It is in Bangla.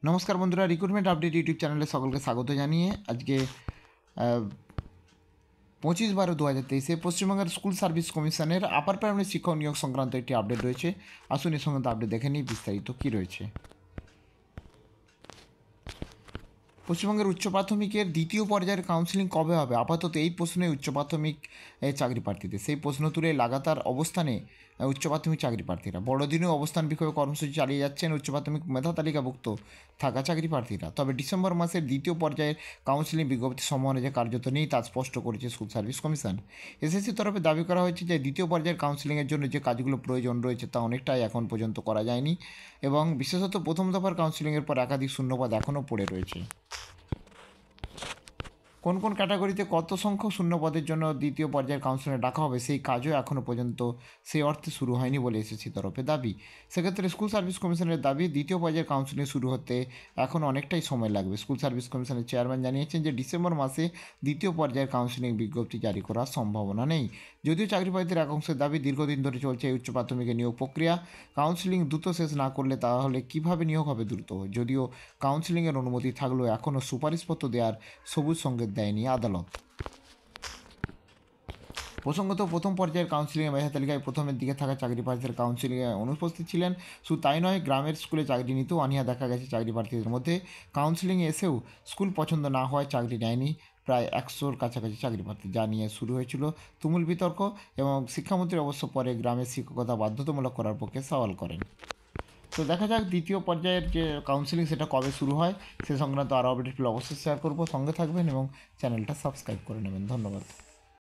নমস্কার বন্ধুরা, রিক্রুটমেন্ট আপডেট ইউটিউব চ্যানেলে সকলকে স্বাগত জানিয়ে আজকে 25/12/2023 পশ্চিমবঙ্গের স্কুল সার্ভিস কমিশনের আপার প্রাইমারি শিক্ষক নিয়োগ সংক্রান্ত একটি আপডেট রয়েছে। আসুন এই সংক্রান্ত আপডেট দেখে নিই বিস্তারিত কী রয়েছে। পশ্চিমবঙ্গের উচ্চ প্রাথমিকের দ্বিতীয় পর্যায়ের কাউন্সিলিং কবে হবে? আপাতত এই প্রশ্নে উচ্চ প্রাথমিক চাকরি প্রার্থীদের সেই প্রশ্ন তুলে লাগাতার অবস্থানে উচ্চ প্রাথমিক চাকরি প্রার্থীরা বড়দিনেও অবস্থান বিক্ষোভে কর্মসূচি চালিয়ে যাচ্ছেন উচ্চ প্রাথমিক মেধা তালিকাভুক্ত থাকা চাকরি প্রার্থীরা। তবে ডিসেম্বর মাসের দ্বিতীয় পর্যায়ের কাউন্সিলিং বিজ্ঞপ্তি সম্ভাবনা যে কার্যত নেই তা স্পষ্ট করেছে স্কুল সার্ভিস কমিশন। এসএসসির তরফে দাবি করা হয়েছে যে দ্বিতীয় পর্যায়ের কাউন্সিলিংয়ের জন্য যে কাজগুলো প্রয়োজন রয়েছে তা অনেকটাই এখন পর্যন্ত করা যায়নি এবং বিশেষত প্রথম দফার কাউন্সিলিংয়ের পর একাধিক শূন্যপদ এখনও পড়ে রয়েছে। কোন কোন ক্যাটাগরিতে কত সংখ্যক শূন্য পদের জন্য দ্বিতীয় পর্যায়ের কাউন্সিলিংয়ে ডাকা হবে সেই কাজও এখনও পর্যন্ত সেই অর্থে শুরু হয়নি বলে এসএসসি তরফে দাবি। সেক্ষেত্রে স্কুল সার্ভিস কমিশনের দাবি দ্বিতীয় পর্যায়ের কাউন্সিলিং শুরু হতে এখন অনেকটাই সময় লাগবে। স্কুল সার্ভিস কমিশনের চেয়ারম্যান জানিয়েছেন যে ডিসেম্বর মাসে দ্বিতীয় পর্যায়ের কাউন্সিলিং বিজ্ঞপ্তি জারি করার সম্ভাবনা নেই। যদিও চাকরি প্রার্থীদের এক অংশের দাবি দীর্ঘদিন ধরে চলছে এই উচ্চ প্রাথমিকের নিয়োগ প্রক্রিয়া, কাউন্সিলিং দ্রুত শেষ না করলে তাহলে কিভাবে নিয়োগ হবে দ্রুত। যদিও কাউন্সিলিংয়ের অনুমতি থাকলেও এখনও সুপারিশপত্র দেওয়ার সবুজ সংকেত দেয়নি আদালত। প্রসঙ্গত প্রথম পর্যায়ের কাউন্সিলিংয়ে মেধা তালিকায় প্রথমের দিকে থাকা চাকরি প্রার্থীদের কাউন্সিলিংয়ে অনুপস্থিত ছিলেন। শুধু তাই নয়, গ্রামের স্কুলে চাকরি নিতেও অনীহা দেখা গেছে চাকরি প্রার্থীদের মধ্যে। কাউন্সিলিংয়ে এসেও স্কুল পছন্দ না হওয়ায় চাকরি নেয়নি প্রায় 100-র কাছাকাছি চাকরি প্রার্থী, যা নিয়ে শুরু হয়েছিল তুমুল বিতর্ক এবং শিক্ষামন্ত্রী অবশ্য পরে গ্রামের শিক্ষকতা বাধ্যতামূলক করার পক্ষে সওয়াল করেন। তো দেখা যাক দ্বিতীয় পর্যায়ের যে কাউন্সিলিং সেটা কবে শুরু হয় সে সংক্রান্ত আরও আপডেটগুলো অবশ্যই শেয়ার করব। সঙ্গে থাকবেন এবং চ্যানেলটা সাবস্ক্রাইব করে নেবেন। ধন্যবাদ।